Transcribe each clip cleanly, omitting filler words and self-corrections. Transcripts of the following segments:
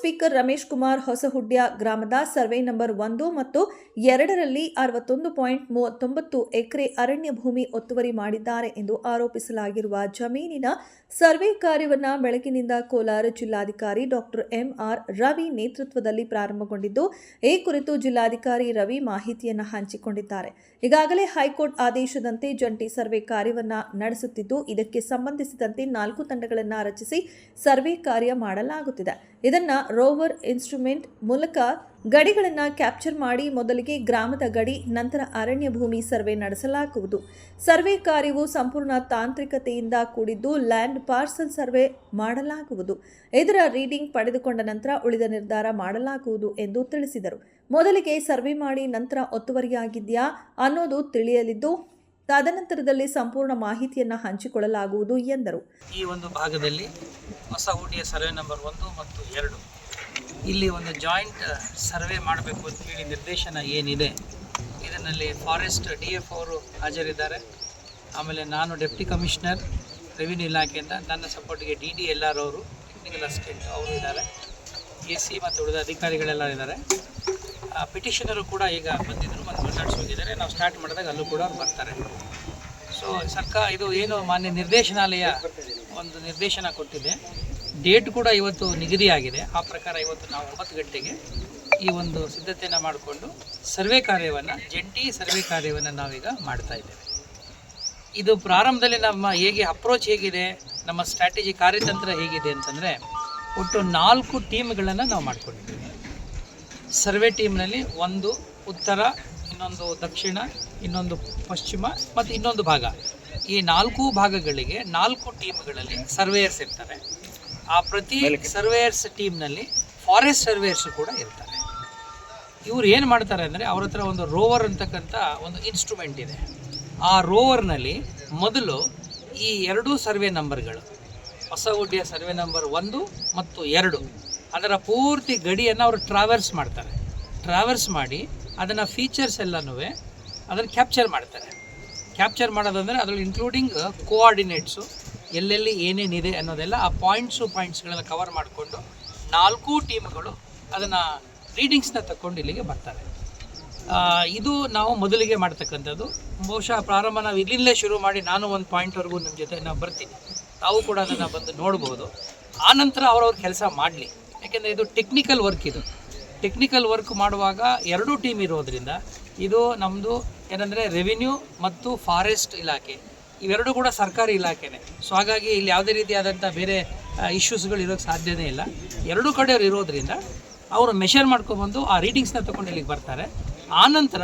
Speaker Ramesh Kumar Hosahudya ಗ್ರಾಮದ survey number 1 ಮತ್ತು 2ರಲ್ಲಿ 61.39 ಎಕರೆ ಅರಣ್ಯ ಭೂಮಿ ಒತ್ತುವರಿ ಮಾಡಿದ್ದಾರೆ ಎಂದು ಆರೋಪಿಸಲಾಗಿರುವ ಜಮೀನಿನ ಸರ್ವೆ ಕಾರ್ಯವನ್ನು ಬೆಳಗಿನಿಂದ ಕೋಲಾರ ಜಿಲ್ಲಾಧಿಕಾರಿ ಡಾಕ್ಟರ್ ಎಂಆರ್ ರವಿ ನೇತೃತ್ವದಲ್ಲಿ ಪ್ರಾರಂಭಗೊಂಡಿದ್ದು, ಈ ಕುರಿತು ಜಿಲ್ಲಾಧಿಕಾರಿ ರವಿ ಮಾಹಿತಿಯನ್ನು ಹಂಚಿಕೊಂಡಿದ್ದಾರೆ. ಈಗಾಗಲೇ ಹೈಕೋರ್ಟ್ ಆದೇಶದಂತೆ ಜಂಟಿ ಸರ್ವೆ ಕಾರ್ಯವನ್ನು ನಡೆಸುತ್ತಿದ್ದು, ಇದಕ್ಕೆ ಸಂಬಂಧಿಸಿದಂತೆ 4 ತಂಡಗಳನ್ನು ರಚಿಸಿ ಸರ್ವೆ ಕಾರ್ಯ ಮಾಡಲಾಗುತ್ತಿದೆ. ಇದನ್ನ ರೋವರ್ ಇನ್ಸ್ಟ್ರುಮೆಂಟ್ ಮೂಲಕ ಗಡಿಗಳನ್ನು ಕ್ಯಾಪ್ಚರ್ ಮಾಡಿ ಮೊದಲಿಗೆ ಗ್ರಾಮದ ಗಡಿ, ನಂತರ ಅರಣ್ಯ ಭೂಮಿ ಸರ್ವೆ ನಡೆಸಲಾಗುವುದು. ಸರ್ವೆ ಕಾರ್ಯವು ಸಂಪೂರ್ಣ ತಾಂತ್ರಿಕತೆಯಿಂದ ಕೂಡಿದ್ದು ಲ್ಯಾಂಡ್ ಪಾರ್ಸಲ್ ಸರ್ವೆ ಮಾಡಲಾಗುವುದು. ಇದರ ರೀಡಿಂಗ್ ಪಡೆದುಕೊಂಡ ನಂತರ ಉಳಿದ ನಿರ್ಧಾರ ಮಾಡಲಾಗುವುದು ಎಂದು ತಿಳಿಸಿದರು. ಮೊದಲಿಗೆ ಸರ್ವೆ ಮಾಡಿ ನಂತರ ಒತ್ತುವರಿಯಾಗಿದೆಯಾ ಅನ್ನೋದು ತಿಳಿಯಲಿದ್ದು, ತದನಂತರದಲ್ಲಿ ಸಂಪೂರ್ಣ ಮಾಹಿತಿಯನ್ನು ಹಂಚಿಕೊಳ್ಳಲಾಗುವುದು ಎಂದರು. ಈ ಒಂದು ಭಾಗದಲ್ಲಿ ಹೊಸಹುಡಿಯ ಸರ್ವೆ ನಂಬರ್ 1 ಮತ್ತು 2 ಇಲ್ಲಿ ಒಂದು ಜಾಯಿಂಟ್ ಸರ್ವೆ ಮಾಡಬೇಕು ಅಂತ ಹೇಳಿ ನಿರ್ದೇಶನ ಏನಿದೆ, ಇದರಲ್ಲಿ ಫಾರೆಸ್ಟ್ DF ಅವರು ಹಾಜರಿದ್ದಾರೆ. ಆಮೇಲೆ ನಾನು ಡೆಪ್ಟಿ ಕಮಿಷನರ್ ರೆವಿನ್ಯೂ ಇಲಾಖೆಯಿಂದ, ನನ್ನ ಸಪೋರ್ಟಿಗೆ DDLR ಅವರು, ಟೆಕ್ನಿಕಲ್ ಅಸಿಸ್ಟೆಂಟ್ ಅವರು ಇದ್ದಾರೆ, AC ಮತ್ತು ಉಳಿದ ಅಧಿಕಾರಿಗಳೆಲ್ಲ ಇದ್ದಾರೆ. ಪಿಟಿಷನರು ಕೂಡ ಈಗ ಬಂದಿದ್ದರು ಮತ್ತು ಮಾತಾಡ್ಸೋಗಿದ್ದಾರೆ. ನಾವು ಸ್ಟಾರ್ಟ್ ಮಾಡಿದಾಗ ಅಲ್ಲೂ ಕೂಡ ಅವ್ರು ಬರ್ತಾರೆ. ಸೊ ಇದು ಏನು ಮಾನ್ಯ ನಿರ್ದೇಶನಾಲಯ ಒಂದು ನಿರ್ದೇಶನ ಕೊಟ್ಟಿದೆ, ಡೇಟ್ ಕೂಡ ಇವತ್ತು ನಿಗದಿಯಾಗಿದೆ. ಆ ಪ್ರಕಾರ ಇವತ್ತು ನಾವು 9 ಗಂಟೆಗೆ ಈ ಒಂದು ಸಿದ್ಧತೆಯನ್ನು ಮಾಡಿಕೊಂಡು ಸರ್ವೆ ಕಾರ್ಯವನ್ನು, ಜಂಟಿ ಸರ್ವೆ ಕಾರ್ಯವನ್ನು ನಾವೀಗ ಮಾಡ್ತಾ ಇದ್ದೇವೆ. ಇದು ಪ್ರಾರಂಭದಲ್ಲಿ ನಮ್ಮ ಅಪ್ರೋಚ್ ಹೇಗಿದೆ, ನಮ್ಮ ಸ್ಟ್ರಾಟಜಿ ಕಾರ್ಯತಂತ್ರ ಹೇಗಿದೆ ಅಂತಂದರೆ, ಒಟ್ಟು 4 ಟೀಮ್ಗಳನ್ನು ನಾವು ಮಾಡ್ಕೊಂಡಿದ್ದೀವಿ. ಸರ್ವೆ ಟೀಮ್ನಲ್ಲಿ ಒಂದು ಉತ್ತರ, ಇನ್ನೊಂದು ದಕ್ಷಿಣ, ಇನ್ನೊಂದು ಪಶ್ಚಿಮ ಮತ್ತು ಇನ್ನೊಂದು ಭಾಗ. ಈ 4 ಭಾಗಗಳಿಗೆ 4 ಟೀಮ್ಗಳಲ್ಲಿ ಸರ್ವೇಯರ್ಸ್ ಇರ್ತಾರೆ. ಆ ಪ್ರತಿ ಸರ್ವೇಯರ್ಸ್ ಟೀಮ್ನಲ್ಲಿ ಫಾರೆಸ್ಟ್ ಸರ್ವೇಯರ್ಸ್ ಕೂಡ ಇರ್ತಾರೆ. ಇವ್ರು ಏನು ಮಾಡ್ತಾರೆ ಅಂದರೆ, ಅವ್ರ ಹತ್ರ ಒಂದು ರೋವರ್ ಅಂತಕ್ಕಂಥ ಒಂದು ಇನ್ಸ್ಟ್ರೂಮೆಂಟ್ ಇದೆ. ಆ ರೋವರ್ನಲ್ಲಿ ಮೊದಲು ಈ 2 ಸರ್ವೆ ನಂಬರ್ಗಳು, ಹೊಸಹುಡಿಯ ಸರ್ವೆ ನಂಬರ್ 1 ಮತ್ತು 2, ಅದರ ಪೂರ್ತಿ ಗಡಿಯನ್ನು ಅವರು ಟ್ರಾವರ್ಸ್ ಮಾಡಿ ಅದನ್ನು ಫೀಚರ್ಸ್ ಎಲ್ಲನೂ ಅದನ್ನು ಕ್ಯಾಪ್ಚರ್ ಮಾಡ್ತಾರೆ. ಕ್ಯಾಪ್ಚರ್ ಮಾಡೋದಂದರೆ ಅದರಲ್ಲಿ ಇನ್ಕ್ಲೂಡಿಂಗ್ ಕೋಆರ್ಡಿನೇಟ್ಸು, ಎಲ್ಲೆಲ್ಲಿ ಏನೇನಿದೆ ಅನ್ನೋದೆಲ್ಲ ಆ ಪಾಯಿಂಟ್ಸ್ಗಳನ್ನು ಕವರ್ ಮಾಡಿಕೊಂಡು 4 ಟೀಮ್ಗಳು ಅದನ್ನು ರೀಡಿಂಗ್ಸ್ನ ತಗೊಂಡು ಇಲ್ಲಿಗೆ ಬರ್ತಾರೆ. ಇದು ನಾವು ಮೊದಲಿಗೆ ಮಾಡ್ತಕ್ಕಂಥದ್ದು. ಬಹುಶಃ ಪ್ರಾರಂಭ ನಾವು ಇಲ್ಲಿಂದಲೇ ಶುರು ಮಾಡಿ ನಾನು ಒಂದು ಪಾಯಿಂಟ್ವರೆಗೂ ನಿಮ್ಮ ಜೊತೆ ನಾವು ಬರ್ತೀನಿ, ತಾವು ಕೂಡ ಅದನ್ನು ಬಂದು ನೋಡ್ಬೋದು. ಆನಂತರ ಅವ್ರವ್ರ ಕೆಲಸ ಮಾಡಲಿ, ಯಾಕೆಂದರೆ ಇದು ಟೆಕ್ನಿಕಲ್ ವರ್ಕ್ ಮಾಡುವಾಗ 2 ಟೀಮ್ ಇರೋದ್ರಿಂದ ಇದು ನಮ್ಮದು ಏನಂದರೆ ರೆವಿನ್ಯೂ ಮತ್ತು ಫಾರೆಸ್ಟ್ ಇಲಾಖೆ ಇವೆರಡೂ ಕೂಡ ಸರ್ಕಾರಿ ಇಲಾಖೆನೇ. ಸೊ ಹಾಗಾಗಿ ಇಲ್ಲಿ ಯಾವುದೇ ರೀತಿಯಾದಂಥ ಬೇರೆ ಇಶ್ಯೂಸ್ಗಳು ಇರೋಕ್ಕೆ ಸಾಧ್ಯನೇ ಇಲ್ಲ. 2 ಕಡೆಯವರು ಇರೋದ್ರಿಂದ ಅವರು ಮೆಷರ್ ಮಾಡ್ಕೊಬಂದು ಆ ರೀಡಿಂಗ್ಸ್ನ ತೊಗೊಂಡು ಇಲ್ಲಿಗೆ ಬರ್ತಾರೆ. ಆನಂತರ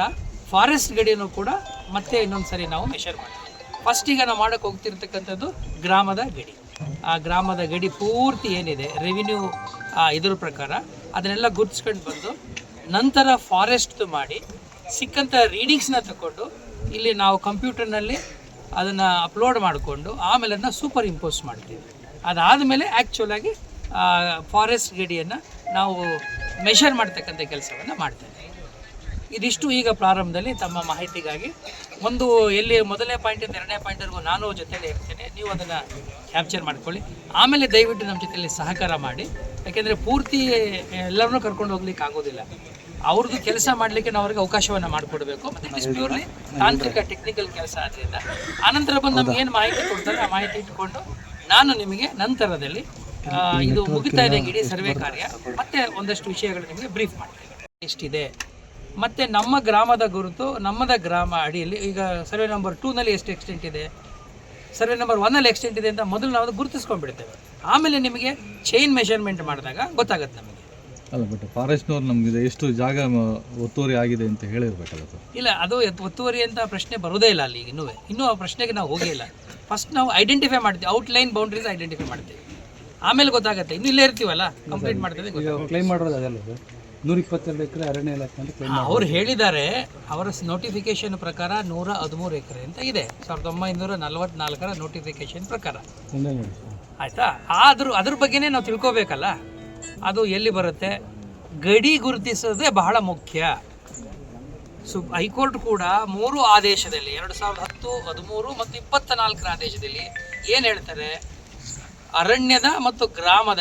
ಫಾರೆಸ್ಟ್ ಗಡಿಯನ್ನು ಕೂಡ ಮತ್ತೆ ಇನ್ನೊಂದು ಸರಿ ನಾವು ಮೆಷರ್ ಮಾಡ್ತೀವಿ. ಫಸ್ಟಿಗೆ ನಾವು ಮಾಡೋಕ್ಕೆ ಹೋಗ್ತಿರ್ತಕ್ಕಂಥದ್ದು ಗ್ರಾಮದ ಗಡಿ. ಆ ಗ್ರಾಮದ ಗಡಿ ಪೂರ್ತಿ ಏನಿದೆ ರೆವಿನ್ಯೂ ಇದ್ರ ಪ್ರಕಾರ ಅದನ್ನೆಲ್ಲ ಗುರ್ತಿಸ್ಕೊಂಡು ಬಂದು, ನಂತರ ಫಾರೆಸ್ಟ್ ಮಾಡಿ ಸಿಕ್ಕಂಥ ರೀಡಿಂಗ್ಸ್ನ ತಗೊಂಡು ಇಲ್ಲಿ ನಾವು ಕಂಪ್ಯೂಟರ್ನಲ್ಲಿ ಅದನ್ನು ಅಪ್ಲೋಡ್ ಮಾಡಿಕೊಂಡು ಆಮೇಲೆ ಅದನ್ನ ಸೂಪರ್ ಇಂಪೋಸ್ ಮಾಡ್ತೀವಿ. ಅದಾದಮೇಲೆ ಆ್ಯಕ್ಚುಲಾಗಿ ಫಾರೆಸ್ಟ್ ಗಡಿಯನ್ನು ನಾವು ಮೆಷರ್ ಮಾಡ್ತಕ್ಕಂಥ ಕೆಲಸವನ್ನು ಮಾಡ್ತೇವೆ. ಇದಿಷ್ಟು ಈಗ ಪ್ರಾರಂಭದಲ್ಲಿ ತಮ್ಮ ಮಾಹಿತಿಗಾಗಿ. ಒಂದು ಎಲ್ಲಿ ಮೊದಲನೇ ಪಾಯಿಂಟಿಂದ 2ನೇ ಪಾಯಿಂಟ್ವರೆಗೂ ನಾನು ಜೊತೆಯಲ್ಲಿ ಇರ್ತೇನೆ, ನೀವು ಅದನ್ನು ಕ್ಯಾಪ್ಚರ್ ಮಾಡ್ಕೊಳ್ಳಿ. ಆಮೇಲೆ ದಯವಿಟ್ಟು ನಮ್ಮ ಜೊತೆಯಲ್ಲಿ ಸಹಕಾರ ಮಾಡಿ, ಯಾಕೆಂದರೆ ಪೂರ್ತಿ ಎಲ್ಲರನ್ನೂ ಕರ್ಕೊಂಡು ಹೋಗ್ಲಿಕ್ಕೆ ಆಗೋದಿಲ್ಲ. ಅವ್ರದ್ದು ಕೆಲಸ ಮಾಡಲಿಕ್ಕೆ ನಾವು ಅವ್ರಿಗೆ ಅವಕಾಶವನ್ನು ಮಾಡಿಕೊಡ್ಬೇಕು. ಮತ್ತು ಇಟ್ ಇಸ್ ಪ್ಯೂರ್ಲಿ ತಾಂತ್ರಿಕ ಟೆಕ್ನಿಕಲ್ ಕೆಲಸ ಆದ್ದರಿಂದ ಆನಂತರ ಬಂದು ನಮ್ಗೆ ಏನು ಮಾಹಿತಿ ಕೊಡ್ತಾರೆ ಆ ಮಾಹಿತಿ ಇಟ್ಕೊಂಡು ನಾನು ನಿಮಗೆ ನಂತರದಲ್ಲಿ ಇದು ಮುಗಿತಾ ಇದೆ ಇಡೀ ಸರ್ವೆ ಕಾರ್ಯ, ಮತ್ತೆ ಒಂದಷ್ಟು ವಿಷಯಗಳು ನಿಮಗೆ ಬ್ರೀಫ್ ಮಾಡ್ತೇವೆ. ಎಷ್ಟಿದೆ ಮತ್ತು ನಮ್ಮ ಗ್ರಾಮದ ಗುರುತು, ನಮ್ಮದ ಗ್ರಾಮ ಅಡಿಯಲ್ಲಿ ಈಗ ಸರ್ವೆ ನಂಬರ್ 2ನಲ್ಲಿ ಎಷ್ಟು ಎಕ್ಸ್ಟೆಂಟ್ ಇದೆ, ಸರ್ವೆ ನಂಬರ್ 1ನಲ್ಲಿ ಎಕ್ಸ್ಟೆಂಟ್ ಇದೆ ಅಂತ ಮೊದಲು ನಾವು ಗುರುತಿಸ್ಕೊಂಡ್ಬಿಡ್ತೇವೆ. ಆಮೇಲೆ ನಿಮಗೆ ಚೈನ್ ಮೆಷರ್ಮೆಂಟ್ ಮಾಡಿದಾಗ ಗೊತ್ತಾಗುತ್ತೆ ನಮಗೆ. ಅಲ್ಲ, ಬಟ್ ಫಾರೆಸ್ಟ್ನವ್ರು ನಮಗೆ ಎಷ್ಟು ಜಾಗ ಒತ್ತುವರಿ ಆಗಿದೆ ಅಂತ ಹೇಳಿರ್ಬೇಕಲ್ಲ ಸರ್? ಇಲ್ಲ, ಅದು ಒತ್ತುವರಿ ಅಂತ ಪ್ರಶ್ನೆ ಬರೋದೇ ಇಲ್ಲ ಅಲ್ಲಿ. ಇನ್ನೂ ಆ ಪ್ರಶ್ನೆಗೆ ನಾವು ಹೋಗಿಲ್ಲ. ಫಸ್ಟ್ ನಾವು ಐಡೆಂಟಿಫೈ ಮಾಡ್ತೀವಿ, ಔಟ್ಲೈನ್ ಬೌಂಡ್ರೀಸ್ ಐಡೆಂಟಿಫೈ ಮಾಡ್ತೀವಿ, ಆಮೇಲೆ ಗೊತ್ತಾಗುತ್ತೆ. ಇನ್ನು ಇಲ್ಲೇ ಇರ್ತೀವಲ್ಲ, ಕಂಪ್ಲೀಟ್ ಮಾಡ್ತೀವಿ. ಕ್ಲೈಮ್ ಮಾಡೋದು ಅದಲ್ಲ ಸರ್, 122 ಎಕರೆ ಅರಣ್ಯ ಇಲಾಖೆ ಅಂತ ಕ್ಲೈಮ್ ಅವ್ರು ಹೇಳಿದ್ದಾರೆ. ಅವರ ನೋಟಿಫಿಕೇಶನ್ ಪ್ರಕಾರ 113 ಎಕರೆ ಅಂತ ಇದೆ, 1944ರ ನೋಟಿಫಿಕೇಶನ್ ಪ್ರಕಾರ. ಆಯಿತಾ? ಅದ್ರ ಬಗ್ಗೆನೇ ನಾವು ತಿಳ್ಕೊಬೇಕಲ್ಲ, ಅದು ಎಲ್ಲಿ ಬರುತ್ತೆ. ಗಡಿ ಗುರುತಿಸೋದೇ ಬಹಳ ಮುಖ್ಯ. ಹೈಕೋರ್ಟ್ ಕೂಡ 3 ಆದೇಶದಲ್ಲಿ 2010, 13 ಮತ್ತು 24ರ ಆದೇಶದಲ್ಲಿ ಏನು ಹೇಳ್ತಾರೆ, ಅರಣ್ಯದ ಮತ್ತು ಗ್ರಾಮದ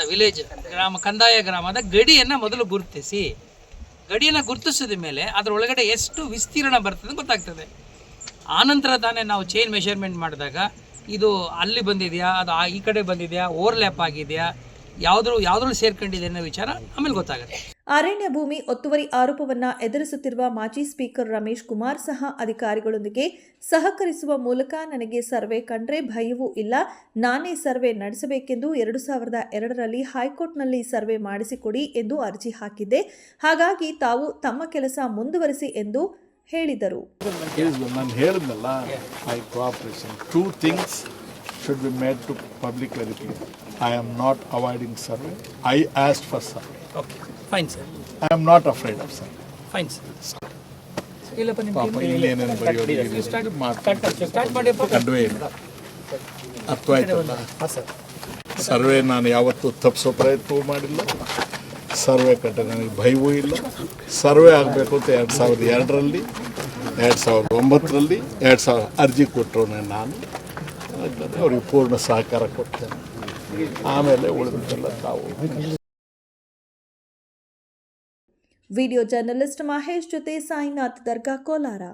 ಕಂದಾಯ ಗ್ರಾಮದ ಗಡಿಯನ್ನು ಮೊದಲು ಗುರುತಿಸಿ, ಗಡಿಯನ್ನು ಗುರುತಿಸಿದ ಮೇಲೆ ಅದರ ಒಳಗಡೆ ಎಷ್ಟು ವಿಸ್ತೀರ್ಣ ಬರ್ತದೆ ಗೊತ್ತಾಗ್ತದೆ. ಆನಂತರ ತಾನೇ ನಾವು ಚೈನ್ ಮೆಷರ್ಮೆಂಟ್ ಮಾಡಿದಾಗ ಇದು ಅಲ್ಲಿ ಬಂದಿದೆಯಾ, ಅದು ಈ ಕಡೆ ಬಂದಿದೆಯಾ, ಓವರ್ಲ್ಯಾಪ್ ಆಗಿದೆಯಾ, ಯಾವುದ್ರಲ್ಲಿ ಸೇರ್ಕೊಂಡಿದೆ ಅನ್ನೋ ವಿಚಾರ ಆಮೇಲೆ ಗೊತ್ತಾಗುತ್ತೆ. ಅರಣ್ಯ ಭೂಮಿ ಒತ್ತುವರಿ ಆರೋಪವನ್ನ ಎದುರಿಸುತ್ತಿರುವ ಮಾಜಿ ಸ್ಪೀಕರ್ ರಮೇಶ್ ಕುಮಾರ್ ಸಹ ಅಧಿಕಾರಿಗಳೊಂದಿಗೆ ಸಹಕರಿಸುವ ಮೂಲಕ ನನಗೆ ಸರ್ವೆ ಕಂಡ್ರೆ ಭಯವೂ ಇಲ್ಲ, ನಾನೇ ಸರ್ವೆ ನಡೆಸಬೇಕೆಂದು 2002ರಲ್ಲಿ ಹೈಕೋರ್ಟ್ನಲ್ಲಿ ಸರ್ವೆ ಮಾಡಿಸಿಕೊಡಿ ಎಂದು ಅರ್ಜಿ ಹಾಕಿದ್ದೆ. ಹಾಗಾಗಿ ತಾವು ತಮ್ಮ ಕೆಲಸ ಮುಂದುವರಿಸಿ ಎಂದು ಹೇಳಿದರು. ನಾನು ಹೇಳಿದ್ನಲ್ಲ, my cooperation. Two things should be made to public very clear. I am not avoiding survey. I asked for survey. Okay, fine sir. I am not afraid of survey. Fine sir. ಇಲ್ಲಪ್ಪ ನಿಮ್ಮ ಪಾಪ ಇಲ್ಲೇನೇನು ಬರೆಯೋದು start ಮಾಡಿ ಕಡ್ವೆ ಇಲ್ಲ. ಅರ್ಥವಾಯ್ತಲ್ಲ? Survey ನಾನು ಯಾವತ್ತೂ ತಪ್ಪಿಸೋ ಪ್ರಯತ್ನವೂ ಮಾಡಿಲ್ಲ. Survey ಕಟ್ಟ ನನಗೆ ಭಯವೂ ಇಲ್ಲ. ಸರ್ವೆ ಆಗಬೇಕು ಅಂತ 2002ರಲ್ಲಿ 2009ರಲ್ಲಿ 2000 ಅರ್ಜಿ ಕೊಟ್ಟರು ನಾನು. ಅವ್ರಿಗೆ ಪೂರ್ಣ ಸಹಕಾರ ಕೊಡ್ತೇನೆ. ಆಮೇಲೆ ಉಳಿದೆಲ್ಲ ತಾವು. ವಿಡಿಯೋ ಜರ್ನಲಿಸ್ಟ್ ಮಹೇಶ್ ಜೊತೆ ಸಾಯಿನಾಥ್ ದರ್ಗಾ, ಕೋಲಾರ.